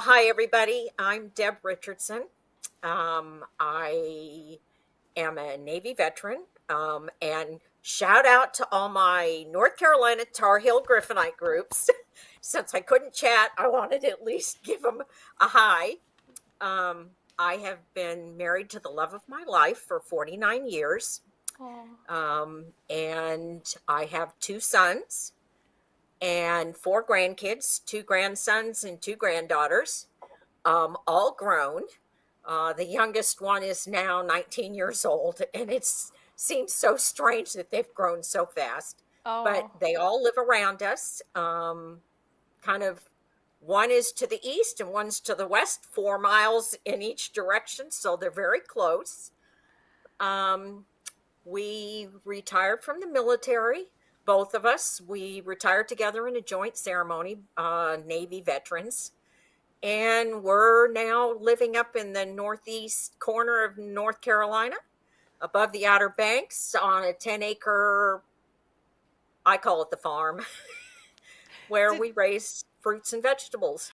Well, hi, everybody. I'm Deb Richardson. I am a Navy veteran. And shout out to all my North Carolina Tar Heel Griffinite groups. Since I couldn't chat, I wanted to at least give them a hi. I have been married to the love of my life for 49 years. Oh, And I have two sons and four grandkids, two grandsons and two granddaughters, all grown. The youngest one is now 19 years old, and it seems so strange that they've grown so fast. But oh, they all live around us. Kind of one is to the east and one's to the west, 4 miles in each direction, so they're very close. Um, we retired from the military, both of us. We retired together in a joint ceremony, Navy veterans. And we're now living up in the northeast corner of North Carolina, above the Outer Banks, on a 10-acre, I call it the farm, where did we raise fruits and vegetables.